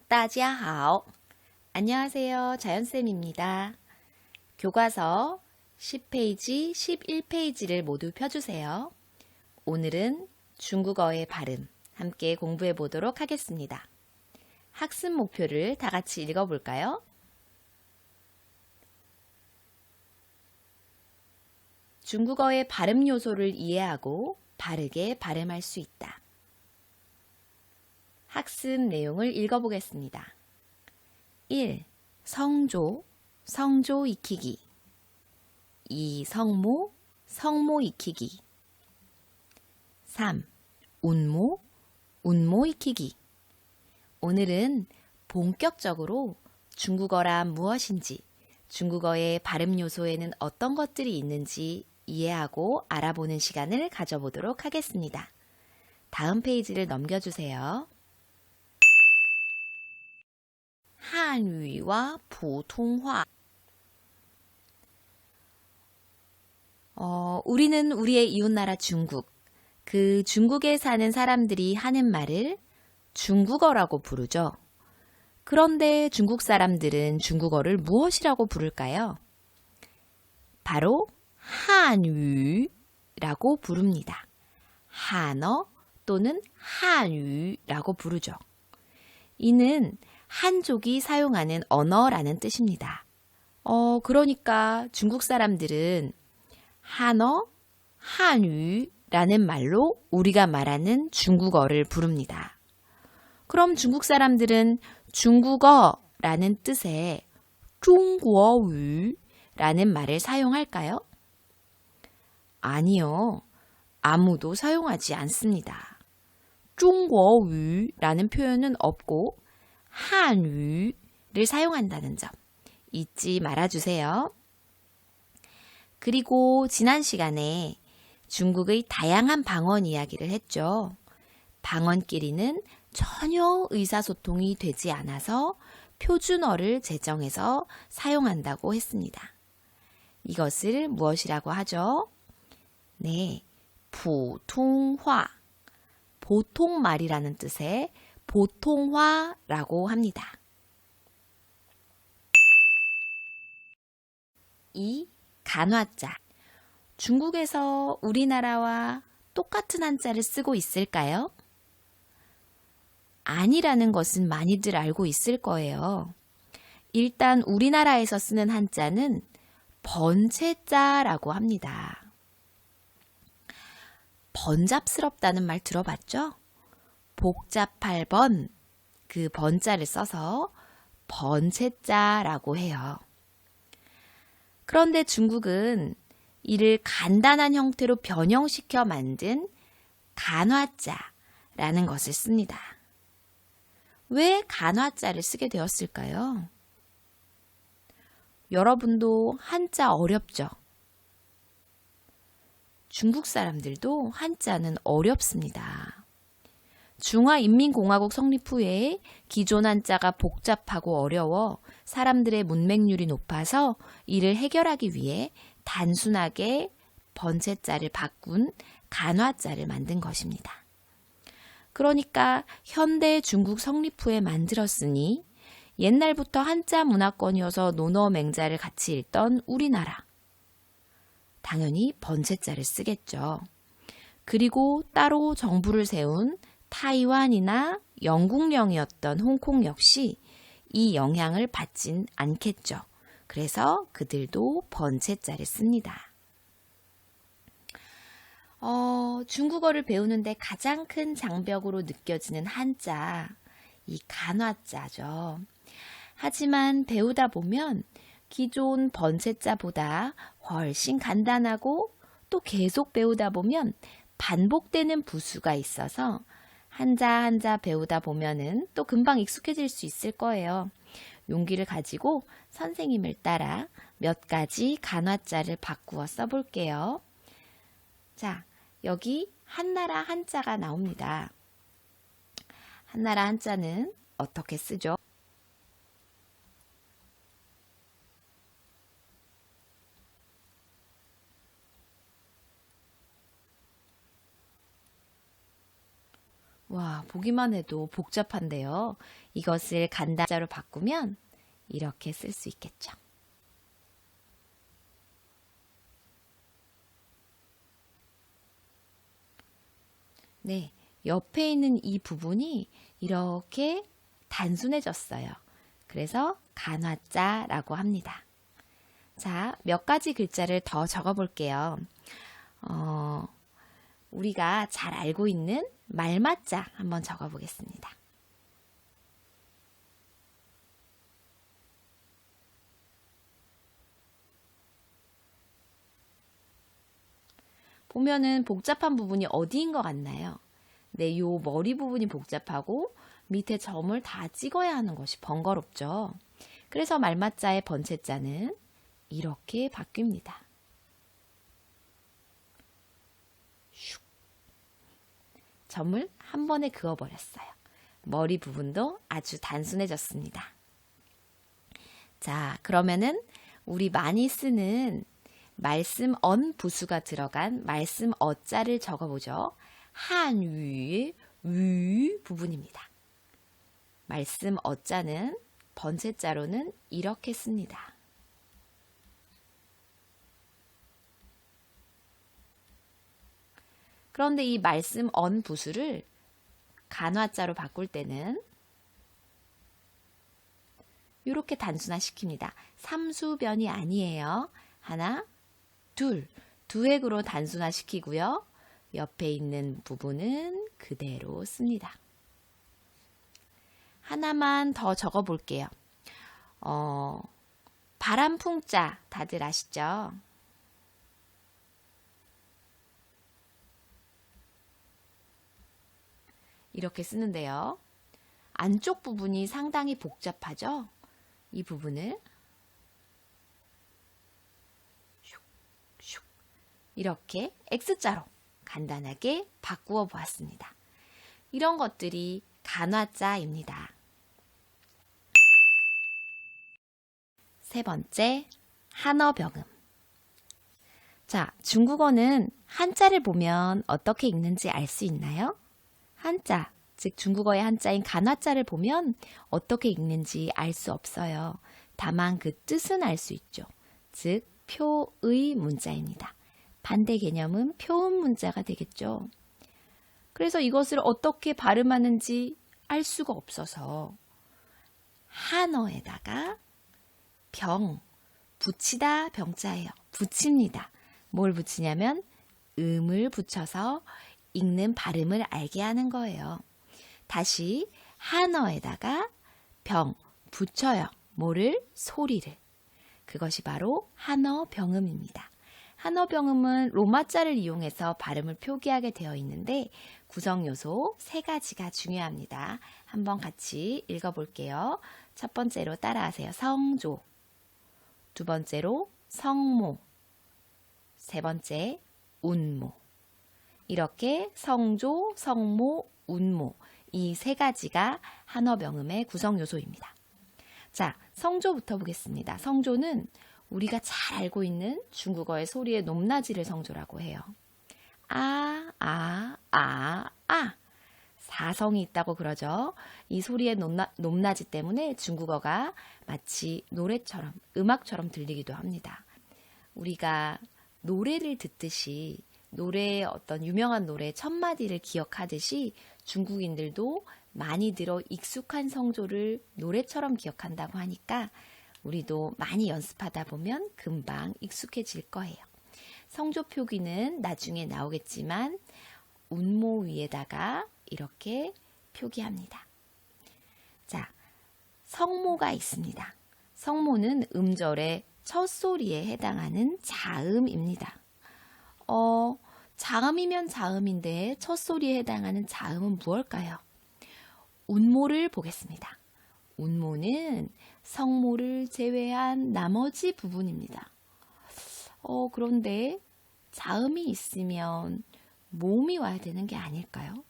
大家好. 안녕하세요. 자연쌤입니다. 교과서 10페이지, 11페이지를 모두 펴주세요. 오늘은 중국어의 발음 함께 공부해 보도록 하겠습니다. 학습 목표를 다 같이 읽어볼까요? 중국어의 발음 요소를 이해하고 바르게 발음할 수 있다. 학습 내용을 읽어보겠습니다. 1. 성조, 성조 익히기. 2. 성모, 성모 익히기. 3. 운모, 운모 익히기. 오늘은 본격적으로 중국어란 무엇인지, 중국어의 발음 요소에는 어떤 것들이 있는지 이해하고 알아보는 시간을 가져보도록 하겠습니다. 다음 페이지를 넘겨주세요. 한유와 보통화. 우리는 우리의 이웃나라 중국, 그 중국에 사는 사람들이 하는 말을 중국어라고 부르죠. 그런데 중국 사람들은 중국어를 무엇이라고 부를까요? 바로 한유라고 부릅니다. 한어 또는 한유라고 부르죠. 이는 한족이 사용하는 언어라는 뜻입니다. 그러니까 중국 사람들은 한어, 한유라는 말로 우리가 말하는 중국어를 부릅니다. 그럼 중국 사람들은 중국어라는 뜻의 중국어라는 말을 사용할까요? 아니요. 아무도 사용하지 않습니다. 중국어라는 표현은 없고 한유를 사용한다는 점 잊지 말아주세요. 그리고 지난 시간에 중국의 다양한 방언 이야기를 했죠. 방언끼리는 전혀 의사소통이 되지 않아서 표준어를 제정해서 사용한다고 했습니다. 이것을 무엇이라고 하죠? 네, 보통화, 보통말이라는 뜻의 보통화라고 합니다. 2. 간화자. 중국에서 우리나라와 똑같은 한자를 쓰고 있을까요? 아니라는 것은 많이들 알고 있을 거예요. 일단 우리나라에서 쓰는 한자는 번체자라고 합니다. 번잡스럽다는 말 들어봤죠? 복잡할 번, 그 번자를 써서 번체자라고 해요. 그런데 중국은 이를 간단한 형태로 변형시켜 만든 간화자라는 것을 씁니다. 왜 간화자를 쓰게 되었을까요? 여러분도 한자 어렵죠? 중국 사람들도 한자는 어렵습니다. 중화인민공화국 성립 후에 기존 한자가 복잡하고 어려워 사람들의 문맹률이 높아서 이를 해결하기 위해 단순하게 번체자를 바꾼 간화자를 만든 것입니다. 그러니까 현대 중국 성립 후에 만들었으니 옛날부터 한자 문화권이어서 논어맹자를 같이 읽던 우리나라. 당연히 번체자를 쓰겠죠. 그리고 따로 정부를 세운 타이완이나 영국령이었던 홍콩 역시 이 영향을 받진 않겠죠. 그래서 그들도 번체자를 씁니다. 중국어를 배우는데 가장 큰 장벽으로 느껴지는 한자, 이 간화자죠. 하지만 배우다 보면 기존 번체자보다 훨씬 간단하고 또 계속 배우다 보면 반복되는 부수가 있어서 한자 한자 배우다 보면은 또 금방 익숙해질 수 있을 거예요. 용기를 가지고 선생님을 따라 몇 가지 간화자를 바꾸어 써볼게요. 자, 여기 한나라 한자가 나옵니다. 한나라 한자는 어떻게 쓰죠? 와, 보기만 해도 복잡한데요. 이것을 간단자로 바꾸면 이렇게 쓸 수 있겠죠. 네, 옆에 있는 이 부분이 이렇게 단순해졌어요. 그래서 간화자라고 합니다. 자, 몇 가지 글자를 더 적어 볼게요. 우리가 잘 알고 있는 말맞자 한번 적어 보겠습니다. 보면은 복잡한 부분이 어디인 것 같나요? 네, 요 머리 부분이 복잡하고 밑에 점을 다 찍어야 하는 것이 번거롭죠. 그래서 말맞자의 번체자는 이렇게 바뀝니다. 슉. 점을 한 번에 그어버렸어요. 머리 부분도 아주 단순해졌습니다. 자, 그러면은 우리 많이 쓰는 말씀 언 부수가 들어간 말씀 어자를 적어보죠. 한위의 위 부분입니다. 말씀 어자는 번체자로는 이렇게 씁니다. 그런데 이 말씀 언 부수를 간화자로 바꿀 때는 이렇게 단순화시킵니다. 삼수변이 아니에요. 하나, 두 획으로 단순화시키고요. 옆에 있는 부분은 그대로 씁니다. 하나만 더 적어 볼게요. 바람풍자 다들 아시죠? 이렇게 쓰는데요. 안쪽 부분이 상당히 복잡하죠? 이 부분을 슉슉 이렇게 X자로 간단하게 바꾸어 보았습니다. 이런 것들이 간화자입니다. 세 번째, 한어병음. 자, 중국어는 한자를 보면 어떻게 읽는지 알 수 있나요? 한자, 즉 중국어의 한자인 간화자를 보면 어떻게 읽는지 알 수 없어요. 다만 그 뜻은 알 수 있죠. 즉 표의 문자입니다. 반대 개념은 표음 문자가 되겠죠. 그래서 이것을 어떻게 발음하는지 알 수가 없어서 한어에다가 병, 붙이다 병자예요. 붙입니다. 뭘 붙이냐면 음을 붙여서 읽는 발음을 알게 하는 거예요. 다시 한어에다가 병, 붙여요. 뭐를? 소리를. 그것이 바로 한어병음입니다. 한어병음은 로마자를 이용해서 발음을 표기하게 되어 있는데 구성 요소 세 가지가 중요합니다. 한번 같이 읽어볼게요. 첫 번째로 따라하세요. 성조, 두 번째로 성모, 세 번째 운모. 이렇게 성조, 성모, 운모 이 세 가지가 한어병음의 구성 요소입니다. 자, 성조부터 보겠습니다. 성조는 우리가 잘 알고 있는 중국어의 소리의 높낮이를 성조라고 해요. 아, 아, 아, 아. 사성이 있다고 그러죠. 이 소리의 높낮이 때문에 중국어가 마치 노래처럼, 음악처럼 들리기도 합니다. 우리가 노래를 듣듯이 노래의 어떤 유명한 노래 첫 마디를 기억하듯이 중국인들도 많이 들어 익숙한 성조를 노래처럼 기억한다고 하니까 우리도 많이 연습하다 보면 금방 익숙해질 거예요. 성조 표기는 나중에 나오겠지만 운모 위에다가 이렇게 표기합니다. 자, 성모가 있습니다. 성모는 음절의 첫 소리에 해당하는 자음입니다. 자음이면 자음인데 첫 소리에 해당하는 자음은 무엇일까요? 운모를 보겠습니다. 운모는 성모를 제외한 나머지 부분입니다. 그런데 자음이 있으면 모음이 와야 되는 게 아닐까요?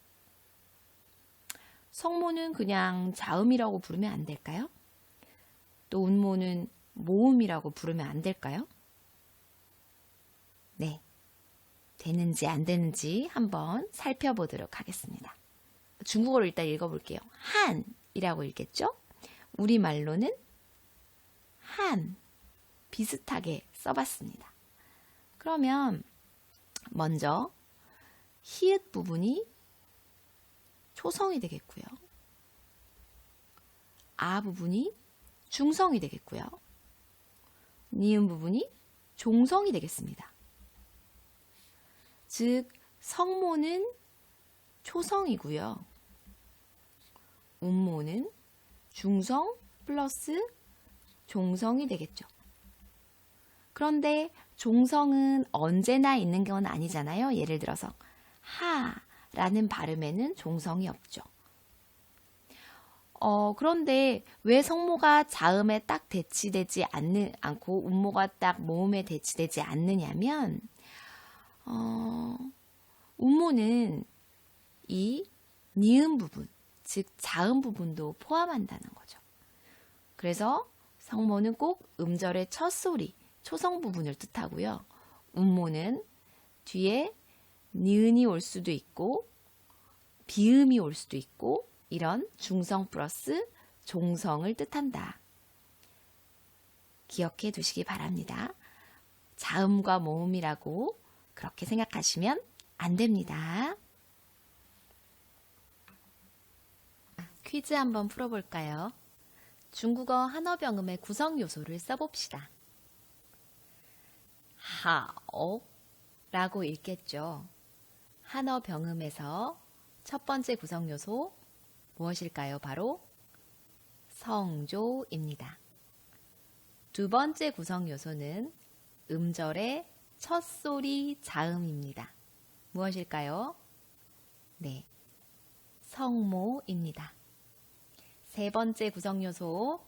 성모는 그냥 자음이라고 부르면 안 될까요? 또 운모는 모음이라고 부르면 안 될까요? 네, 되는지 안 되는지 한번 살펴보도록 하겠습니다. 중국어로 일단 읽어볼게요. 한이라고 읽겠죠? 우리말로는 한 비슷하게 써봤습니다. 그러면 먼저 히읗 부분이 초성이 되겠고요. 아 부분이 중성이 되겠고요. 니은 부분이 종성이 되겠습니다. 즉 성모는 초성이고요. 운모는 중성 플러스 종성이 되겠죠. 그런데 종성은 언제나 있는 건 아니잖아요. 예를 들어서 하라는 발음에는 종성이 없죠. 그런데 왜 성모가 자음에 딱 대치되지 않고 운모가 딱 모음에 대치되지 않느냐면 운모는 이 니은 부분, 즉 자음 부분도 포함한다는 거죠. 그래서 성모는 꼭 음절의 첫 소리, 초성 부분을 뜻하고요. 운모는 뒤에 니은이 올 수도 있고 비음이 올 수도 있고 이런 중성 플러스 종성을 뜻한다. 기억해 두시기 바랍니다. 자음과 모음이라고 그렇게 생각하시면 안 됩니다. 퀴즈 한번 풀어볼까요? 중국어 한어병음의 구성 요소를 써봅시다. 하오 라고 읽겠죠. 한어병음에서 첫 번째 구성 요소 무엇일까요? 바로 성조입니다. 두 번째 구성 요소는 음절의 첫 소리 자음입니다. 무엇일까요? 네, 성모입니다. 세 번째 구성 요소,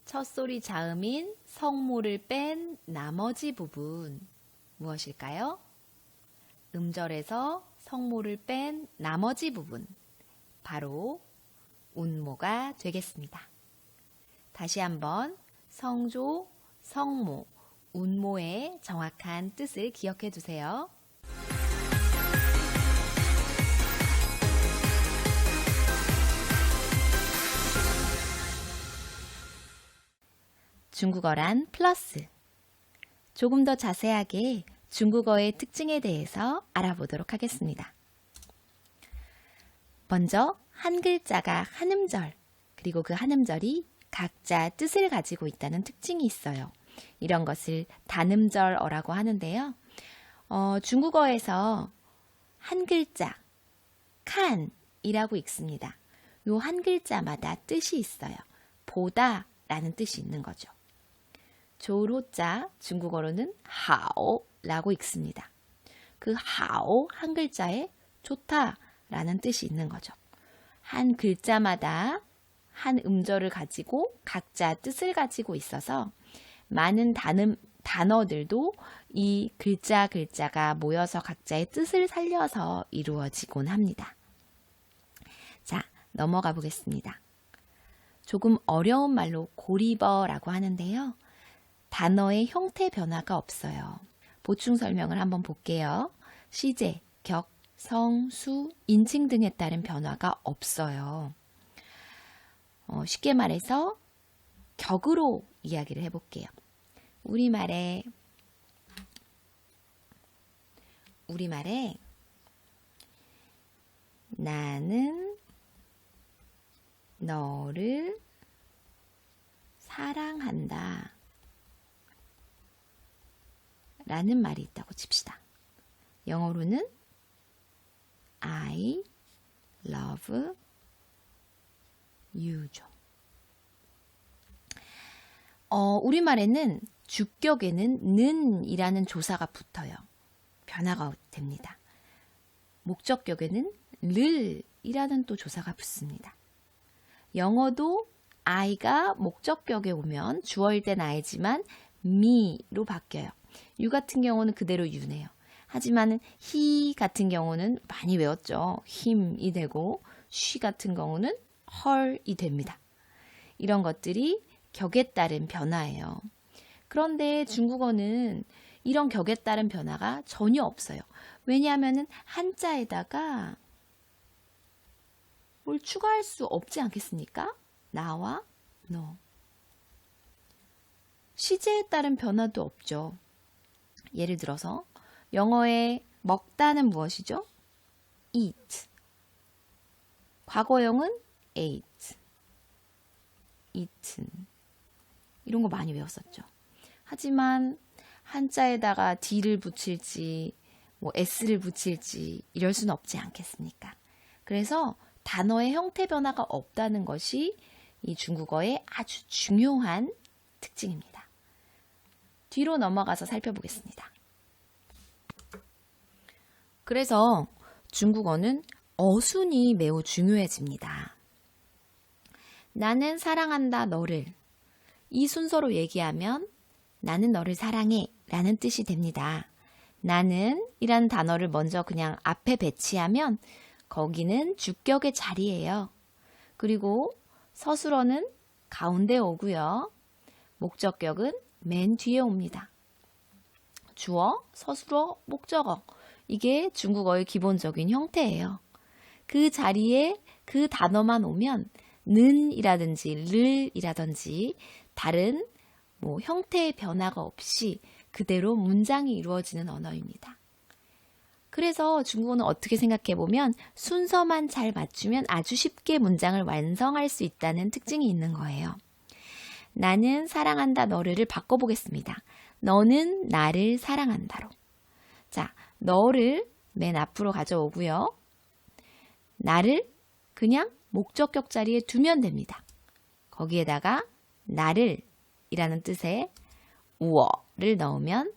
첫 소리 자음인 성모를 뺀 나머지 부분 무엇일까요? 음절에서 성모를 뺀 나머지 부분, 바로 운모가 되겠습니다. 다시 한번 성조, 성모, 운모의 정확한 뜻을 기억해 두세요. 중국어란 플러스. 조금 더 자세하게 중국어의 특징에 대해서 알아보도록 하겠습니다. 먼저 한 글자가 한 음절, 그리고 그 한 음절이 각자 뜻을 가지고 있다는 특징이 있어요. 이런 것을 단음절어라고 하는데요. 중국어에서 한 글자, 칸이라고 읽습니다. 요 한 글자마다 뜻이 있어요. 보다 라는 뜻이 있는 거죠. 조로자 중국어로는 하오라고 읽습니다. 그 하오 한 글자에 좋다 라는 뜻이 있는 거죠. 한 글자마다 한 음절을 가지고 각자 뜻을 가지고 있어서 많은 단어들도 이 글자가 모여서 각자의 뜻을 살려서 이루어지곤 합니다. 자, 넘어가 보겠습니다. 조금 어려운 말로 고리버라고 하는데요. 단어의 형태 변화가 없어요. 보충 설명을 한번 볼게요. 시제, 격, 성, 수, 인칭 등에 따른 변화가 없어요. 쉽게 말해서 격으로 이야기를 해볼게요. 우리말에 나는 너를 사랑한다 라는 말이 있다고 칩시다. 영어로는 I love you죠. 우리말에는 주격에는 는이라는 조사가 붙어요. 변화가 됩니다. 목적격에는 를이라는 또 조사가 붙습니다. 영어도 I가 목적격에 오면 주어일 땐 I지만 me로 바뀌어요. you 같은 경우는 그대로 you네요. 하지만 he 같은 경우는 많이 외웠죠. him이 되고 she 같은 경우는 her이 됩니다. 이런 것들이 격에 따른 변화예요. 그런데 중국어는 이런 격에 따른 변화가 전혀 없어요. 왜냐하면 한자에다가 뭘 추가할 수 없지 않겠습니까? 나와 너. 시제에 따른 변화도 없죠. 예를 들어서 영어의 먹다는 무엇이죠? eat. 과거형은 ate, eaten. 이런 거 많이 외웠었죠. 하지만 한자에다가 d를 붙일지 뭐 s를 붙일지 이럴 수는 없지 않겠습니까? 그래서 단어의 형태 변화가 없다는 것이 이 중국어의 아주 중요한 특징입니다. 뒤로 넘어가서 살펴보겠습니다. 그래서 중국어는 어순이 매우 중요해집니다. 나는 사랑한다 너를. 이 순서로 얘기하면 나는 너를 사랑해 라는 뜻이 됩니다. 나는 이라는 단어를 먼저 그냥 앞에 배치하면 거기는 주격의 자리예요. 그리고 서술어는 가운데 오고요. 목적격은 맨 뒤에 옵니다. 주어, 서술어, 목적어. 이게 중국어의 기본적인 형태예요. 그 자리에 그 단어만 오면 는이라든지 를이라든지 다른 형태의 변화가 없이 그대로 문장이 이루어지는 언어입니다. 그래서 중국어는 어떻게 생각해보면 순서만 잘 맞추면 아주 쉽게 문장을 완성할 수 있다는 특징이 있는 거예요. 나는 사랑한다 너를을 바꿔보겠습니다. 너는 나를 사랑한다로. 자, 너를 맨 앞으로 가져오고요. 나를 그냥 목적격 자리에 두면 됩니다. 거기에다가 나를 이라는 뜻의 워를 넣으면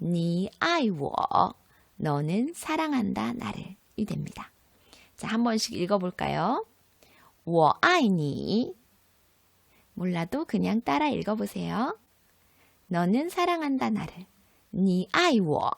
니 아이 워 너는 사랑한다 나를 이 됩니다. 자, 한 번씩 읽어볼까요? 워 아이 니 몰라도 그냥 따라 읽어보세요. 너는 사랑한다 나를 니 아이 워